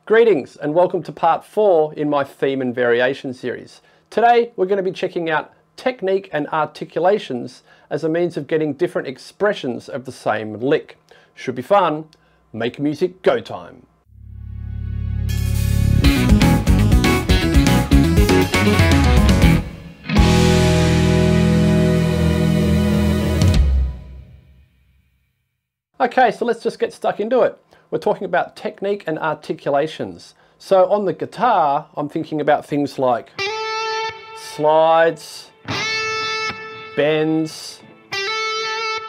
Greetings and welcome to part 4 in my theme and variation series. Today we're going to be checking out technique and articulations as a means of getting different expressions of the same lick. Should be fun. Make music go time. Okay, so let's just get stuck into it. We're talking about technique and articulations. So on the guitar, I'm thinking about things like slides, bends,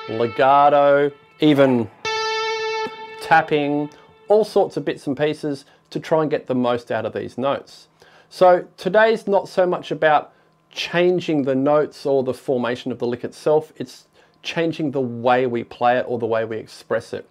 legato, even tapping, all sorts of bits and pieces to try and get the most out of these notes. So today's not so much about changing the notes or the formation of the lick itself, it's changing the way we play it or the way we express it.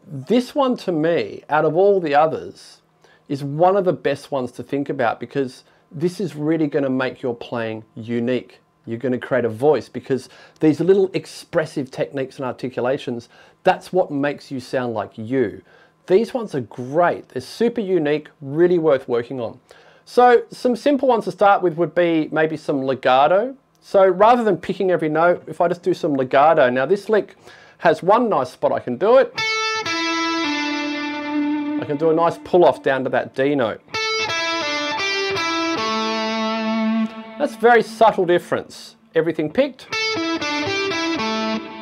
This one, to me, out of all the others, is one of the best ones to think about because this is really going to make your playing unique. You're going to create a voice because these little expressive techniques and articulations, that's what makes you sound like you. These ones are great. They're super unique, really worth working on. So some simple ones to start with would be maybe some legato. So rather than picking every note, if I just do some legato, now this lick has one nice spot I can do it. I can do a nice pull off down to that D note. That's a very subtle difference. Everything picked,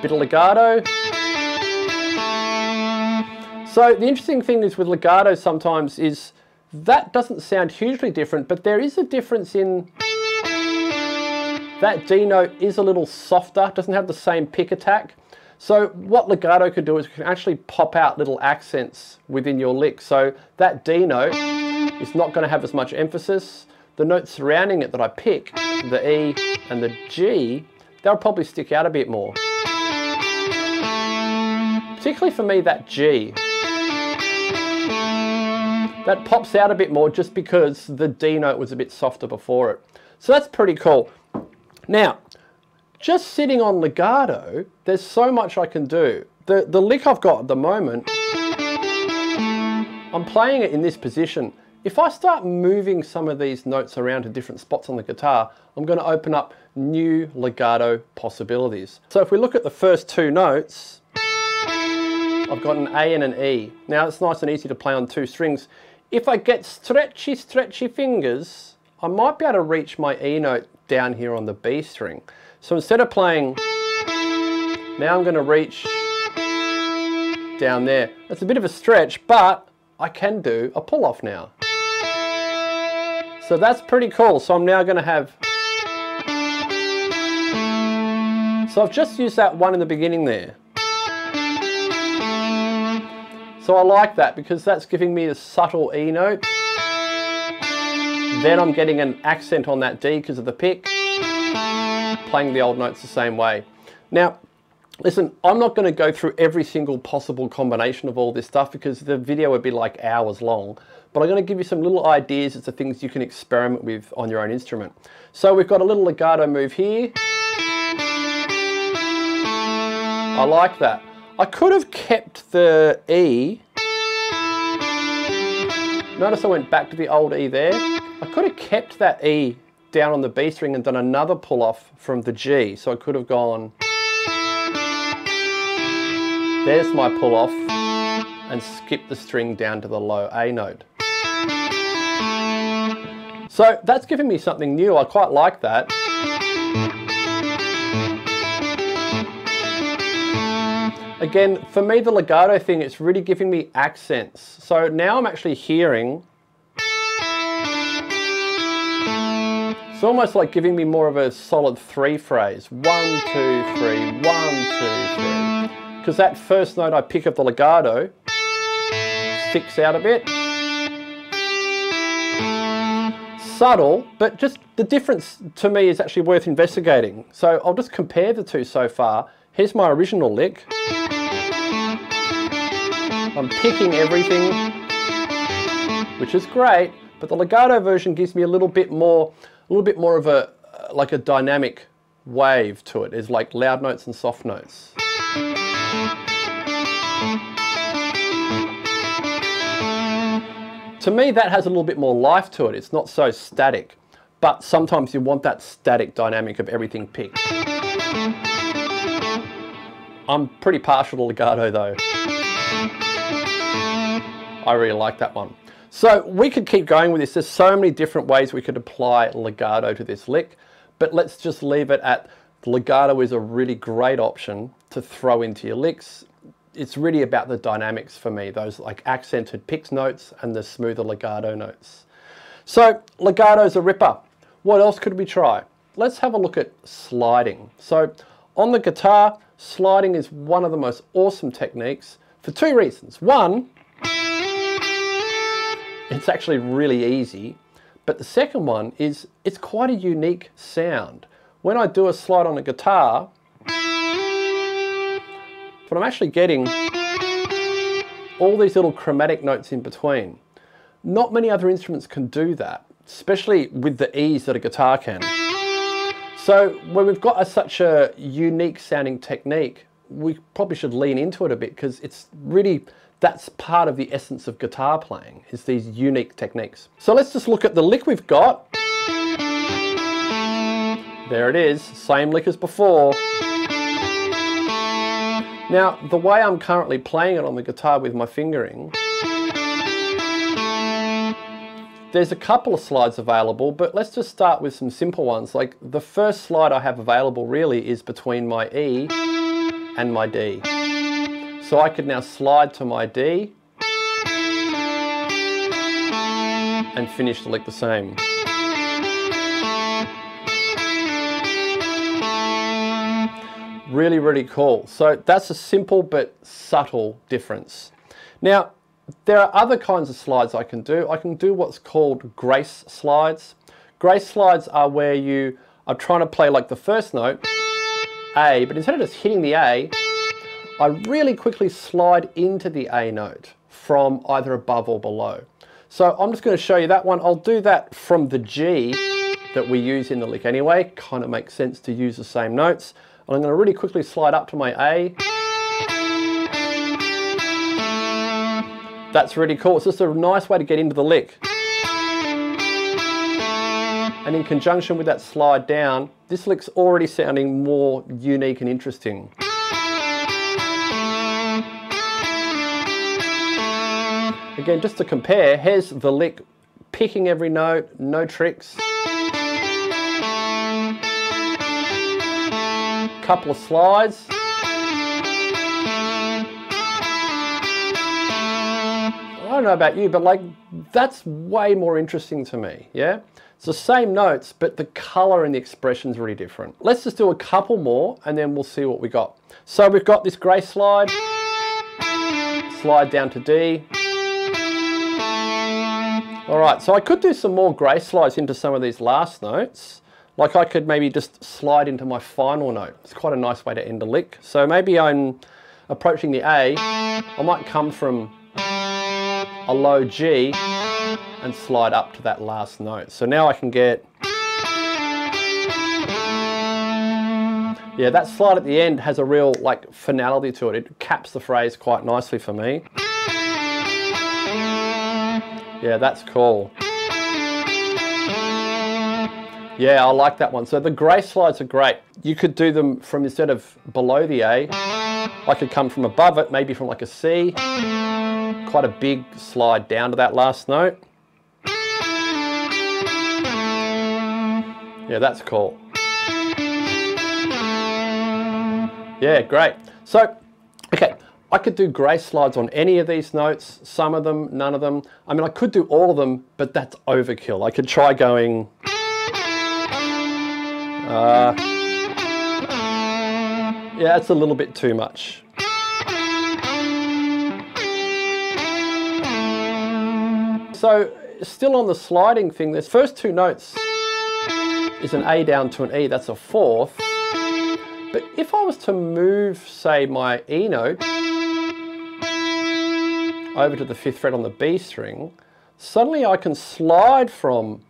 bit of legato. So the interesting thing is with legato sometimes is that doesn't sound hugely different, but there is a difference in that D note is a little softer, doesn't have the same pick attack. So what legato could do is it can actually pop out little accents within your lick. So that D note is not going to have as much emphasis. The notes surrounding it that I pick, the E and the G, they'll probably stick out a bit more. Particularly for me, that G. That pops out a bit more just because the D note was a bit softer before it. So that's pretty cool. Now, just sitting on legato, there's so much I can do. The lick I've got at the moment, I'm playing it in this position. If I start moving some of these notes around to different spots on the guitar, I'm going to open up new legato possibilities. So if we look at the first two notes, I've got an A and an E. Now it's nice and easy to play on two strings. If I get stretchy fingers, I might be able to reach my E note down here on the B string. So instead of playing, now I'm going to reach down there. That's a bit of a stretch, but I can do a pull off now. So that's pretty cool. So I'm now going to have, so I've just used that one in the beginning there. So I like that because that's giving me a subtle E note. Then I'm getting an accent on that D because of the pick, playing the old notes the same way. Now, listen, I'm not going to go through every single possible combination of all this stuff because the video would be like hours long, but I'm going to give you some little ideas as to things you can experiment with on your own instrument. So we've got a little legato move here. I like that. I could have kept the E. Notice I went back to the old E there. I could have kept that E down on the B string and done another pull off from the G. So I could have gone, there's my pull off, and skipped the string down to the low A note. So that's giving me something new. I quite like that. Again, for me, the legato thing, it's really giving me accents. So now I'm actually hearing, it's almost like giving me more of a solid 3 phrase. 1, 2, 3, 1, 2, 3. Because that first note I pick of the legato sticks out a bit. Subtle, but just the difference to me is actually worth investigating. So I'll just compare the two so far. Here's my original lick. I'm picking everything, which is great, but the legato version gives me a little bit more of a like a dynamic wave to it. It's like loud notes and soft notes. To me, that has a little bit more life to it. It's not so static, but sometimes you want that static dynamic of everything picked. I'm pretty partial to legato though. I really like that one. So we could keep going with this. There's so many different ways we could apply legato to this lick, but let's just leave it at legato is a really great option to throw into your licks. It's really about the dynamics for me, those like accented picked notes and the smoother legato notes. So legato's a ripper. What else could we try? Let's have a look at sliding. So on the guitar, sliding is one of the most awesome techniques for two reasons. One, it's actually really easy, but the second one is it's quite a unique sound. When I do a slide on a guitar, but I'm actually getting all these little chromatic notes in between. Not many other instruments can do that, especially with the ease that a guitar can. So when we've got such a unique sounding technique, we probably should lean into it a bit, because it's really, that's part of the essence of guitar playing, is these unique techniques. So let's just look at the lick we've got. There it is, same lick as before. Now, the way I'm currently playing it on the guitar with my fingering, there's a couple of slides available, but let's just start with some simple ones. Like the first slide I have available really is between my E and my D. So I could now slide to my D and finish the lick the same. Really, really cool. So that's a simple but subtle difference. Now, there are other kinds of slides I can do. I can do what's called grace slides. Grace slides are where you are trying to play like the first note, A, but instead of just hitting the A, I really quickly slide into the A note from either above or below. So I'm just going to show you that one. I'll do that from the G that we use in the lick anyway. Kind of makes sense to use the same notes. And I'm going to really quickly slide up to my A. That's really cool. It's just a nice way to get into the lick. And in conjunction with that slide down, this lick's already sounding more unique and interesting. Again, just to compare, here's the lick picking every note, no tricks. Couple of slides. I don't know about you, but like that's way more interesting to me, yeah? It's the same notes, but the color and the expression is really different. Let's just do a couple more and then we'll see what we got. So we've got this grace slide, slide down to D. All right, so I could do some more grace slides into some of these last notes. Like I could maybe just slide into my final note. It's quite a nice way to end a lick. So maybe I'm approaching the A, I might come from a low G and slide up to that last note. So now I can get, yeah, that slide at the end has a real like finality to it. It caps the phrase quite nicely for me. Yeah, that's cool. Yeah, I like that one. So the grace slides are great. You could do them from, instead of below the A, I could come from above it, maybe from like a C. Quite a big slide down to that last note. Yeah, that's cool. Yeah, great. So, okay, I could do grace slides on any of these notes, some of them, none of them. I mean, I could do all of them, but that's overkill. I could try going... yeah, it's a little bit too much. So, still on the sliding thing, this first two notes is an A down to an E, that's a fourth. But if I was to move, say, my E note over to the 5th fret on the B string, suddenly I can slide from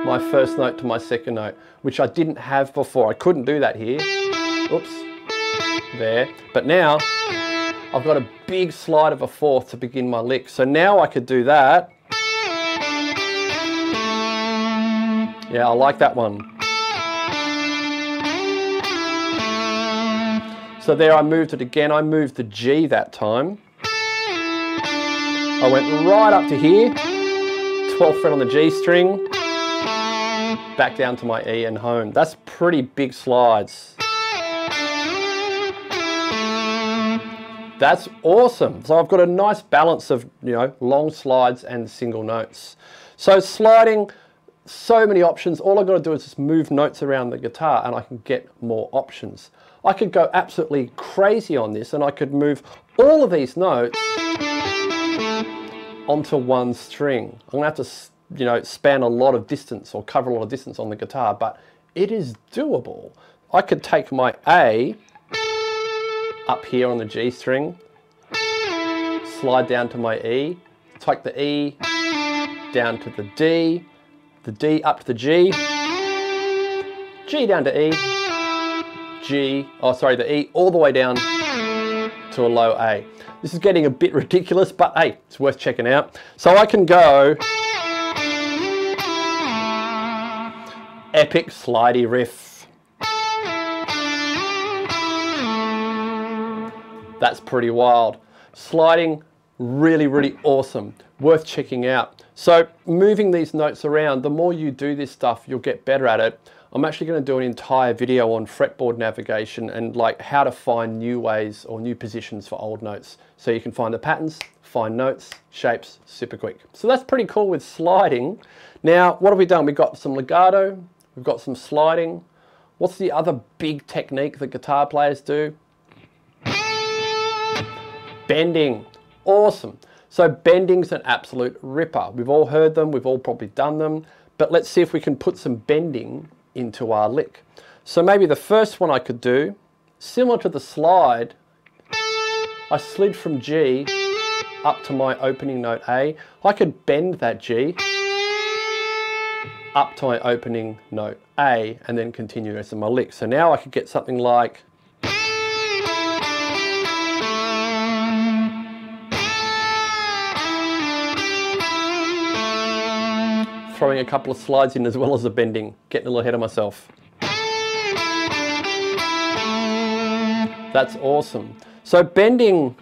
my first note to my second note, which I didn't have before. I couldn't do that here. Oops. There. But now I've got a big slide of a fourth to begin my lick. So now I could do that. Yeah, I like that one. So there I moved it again. I moved the G that time. I went right up to here, 12th fret on the G string, back down to my E and home. That's pretty big slides. That's awesome. So I've got a nice balance of, long slides and single notes. So sliding, so many options. All I've got to do is just move notes around the guitar and I can get more options. I could go absolutely crazy on this and I could move all of these notes onto one string. I'm gonna have to, span a lot of distance or cover a lot of distance on the guitar, but it is doable. I could take my A up here on the G string, slide down to my E, take the E down to the D up to the G, G down to E, the E all the way down to a low A. This is getting a bit ridiculous, but hey, it's worth checking out. So I can go epic slidey riff. That's pretty wild. Sliding, really, really awesome. Worth checking out. So moving these notes around, the more you do this stuff, you'll get better at it. I'm actually going to do an entire video on fretboard navigation and like how to find new ways or new positions for old notes. So you can find the patterns, find notes, shapes, super quick. So that's pretty cool with sliding. Now, what have we done? We've got some legato, we've got some sliding. What's the other big technique that guitar players do? Bending. Awesome. So bending's an absolute ripper. We've all heard them, we've all probably done them, but let's see if we can put some bending into our lick. So maybe the first one I could do, similar to the slide, I slid from G up to my opening note A. I could bend that G up to my opening note A and then continue the rest of my lick. So now I could get something like throwing a couple of slides in as well as the bending, getting a little ahead of myself. That's awesome. So bending,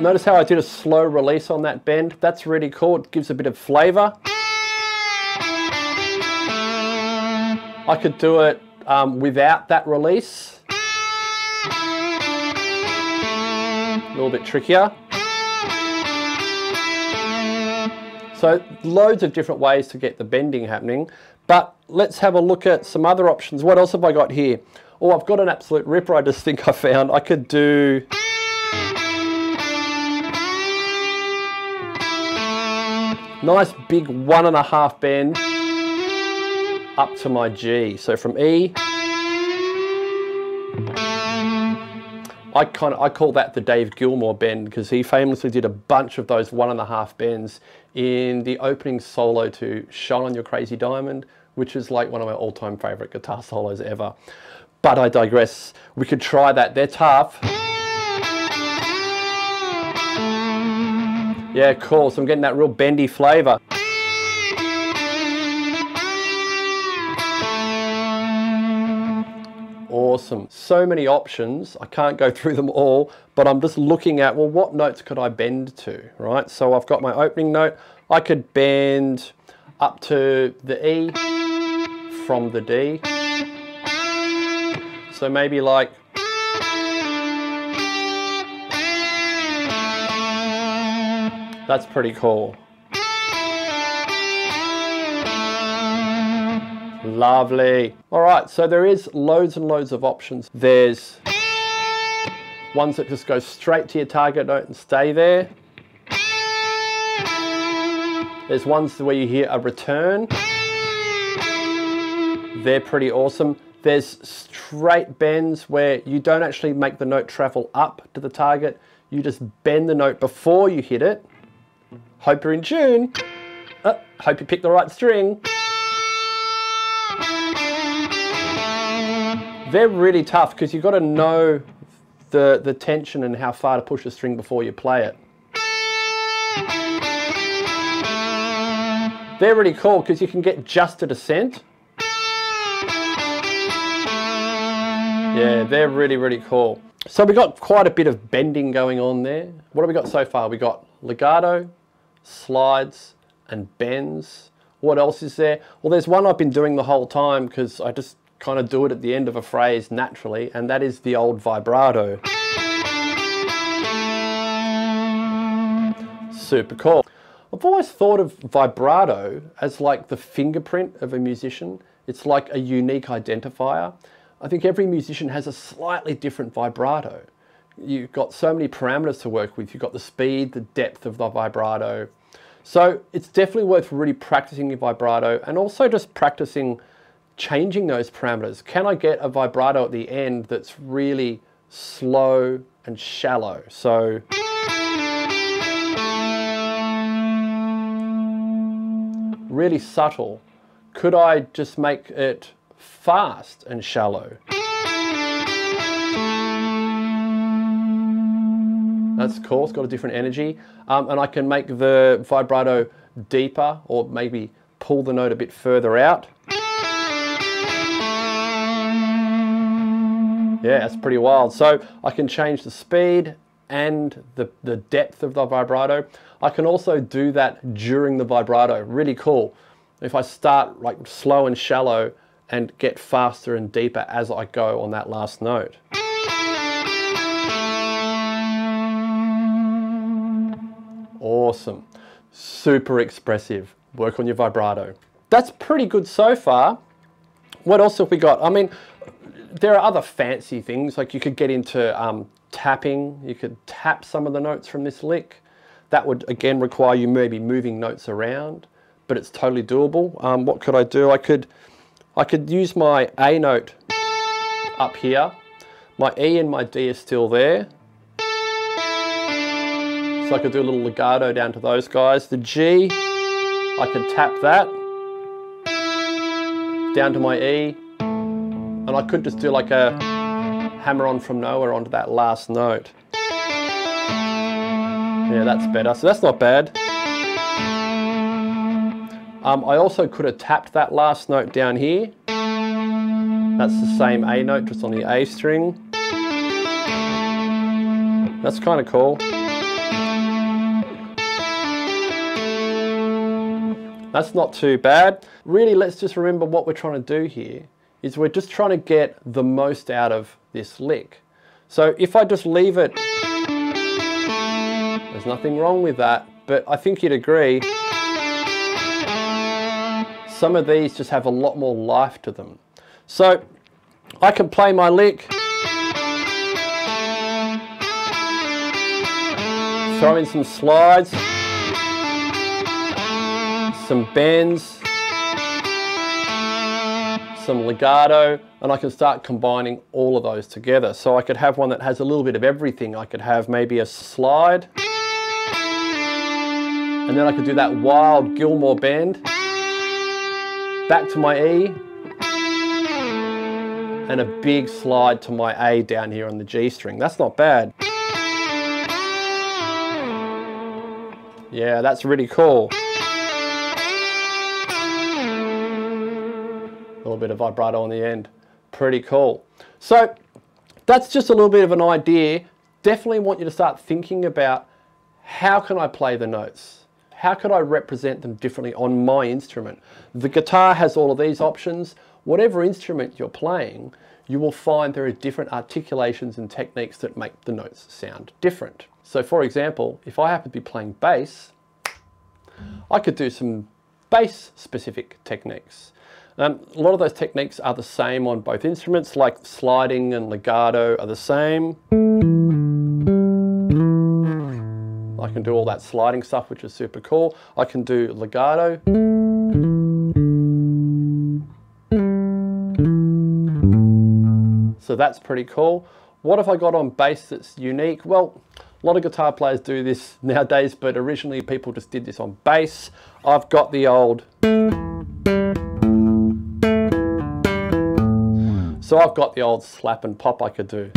notice how I did a slow release on that bend? That's really cool, it gives a bit of flavor. I could do it without that release. A little bit trickier. So loads of different ways to get the bending happening, but let's have a look at some other options. What else have I got here? Oh, I've got an absolute ripper I just think I found. I could do nice big 1.5 bend up to my G. So from E, I call that the Dave Gilmour bend because he famously did a bunch of those 1.5 bends in the opening solo to Shine on Your Crazy Diamond, which is like one of my all-time favorite guitar solos ever. But I digress. We could try that. They're tough. Yeah, cool. So I'm getting that real bendy flavor. Awesome. So many options. I can't go through them all, but I'm just looking at, well, what notes could I bend to, right? So I've got my opening note. I could bend up to the E from the D. So maybe like that's pretty cool. Lovely. All right, so there is loads and loads of options. There's ones that just go straight to your target note and stay there. There's ones where you hear a return. They're pretty awesome. There's straight bends where you don't actually make the note travel up to the target. You just bend the note before you hit it. Hope you're in tune. Hope you picked the right string. They're really tough because you've got to know the tension and how far to push a string before you play it. They're really cool because you can get just a descent. Yeah, they're really, really cool. So we got quite a bit of bending going on there. What have we got so far? We got legato, slides, and bends. What else is there? Well, there's one I've been doing the whole time because I just kind of do it at the end of a phrase naturally, and that is the old vibrato. Super cool. I've always thought of vibrato as like the fingerprint of a musician. It's like a unique identifier. I think every musician has a slightly different vibrato. You've got so many parameters to work with. You've got the speed, the depth of the vibrato. So it's definitely worth really practicing your vibrato and also just practicing changing those parameters. Can I get a vibrato at the end that's really slow and shallow? So really subtle. Could I just make it fast and shallow? That's cool, it's got a different energy. And I can make the vibrato deeper or maybe pull the note a bit further out. Yeah, that's pretty wild. So I can change the speed and the depth of the vibrato. I can also do that during the vibrato, really cool. If I start like slow and shallow and get faster and deeper as I go on that last note. Awesome, super expressive. Work on your vibrato. That's pretty good so far. What else have we got? I mean, there are other fancy things, like you could get into tapping. You could tap some of the notes from this lick. That would again require you maybe moving notes around, but it's totally doable. What could I do? I could use my A note up here. My E and my D are still there. So I could do a little legato down to those guys. The G, I could tap that down to my E, and I could just do like a hammer on from nowhere onto that last note. Yeah, that's better. So that's not bad. I also could have tapped that last note down here. That's the same A note, just on the A string. That's kind of cool. That's not too bad. Really, let's just remember what we're trying to do here is we're just trying to get the most out of this lick. So if I just leave it, there's nothing wrong with that, but I think you'd agree, some of these just have a lot more life to them. So I can play my lick, throw in some slides, some bends, some legato, and I can start combining all of those together. So I could have one that has a little bit of everything. I could have maybe a slide, and then I could do that wild Gilmore bend, back to my E, and a big slide to my A down here on the G string. That's not bad. Yeah, that's really cool. A little bit of vibrato on the end. Pretty cool. So that's just a little bit of an idea. Definitely want you to start thinking about how can I play the notes? How could I represent them differently on my instrument? The guitar has all of these options. Whatever instrument you're playing, you will find there are different articulations and techniques that make the notes sound different. So for example, if I happen to be playing bass, I could do some bass specific techniques. A lot of those techniques are the same on both instruments, like sliding and legato are the same. I can do all that sliding stuff, which is super cool. I can do legato. So that's pretty cool. What have I got on bass that's unique? Well, a lot of guitar players do this nowadays, but originally people just did this on bass. I've got the old. So I've got the old slap and pop I could do.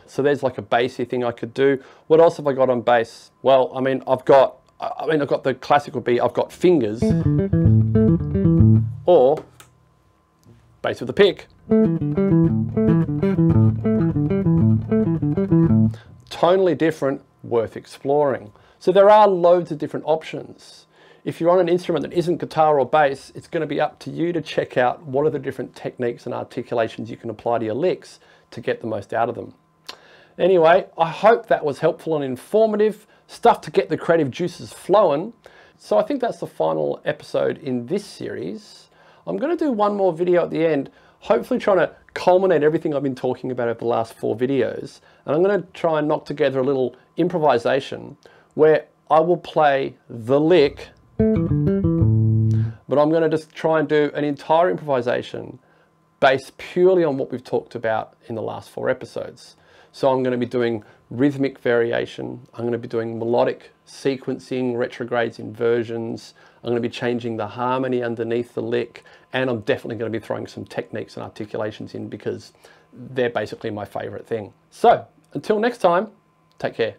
So there's like a bassy thing I could do. What else have I got on bass? Well, I've got the classical beat. I've got fingers or bass with a pick. Tonally different, worth exploring. So there are loads of different options. If you're on an instrument that isn't guitar or bass, it's going to be up to you to check out what are the different techniques and articulations you can apply to your licks to get the most out of them. Anyway, I hope that was helpful and informative, stuff to get the creative juices flowing. So I think that's the final episode in this series. I'm going to do one more video at the end, hopefully trying to culminate everything I've been talking about over the last 4 videos. And I'm going to try and knock together a little improvisation where I will play the lick, but I'm going to just try and do an entire improvisation based purely on what we've talked about in the last 4 episodes. So I'm going to be doing rhythmic variation, I'm going to be doing melodic sequencing, retrogrades, inversions, I'm going to be changing the harmony underneath the lick, and I'm definitely going to be throwing some techniques and articulations in because they're basically my favorite thing. So until next time, take care.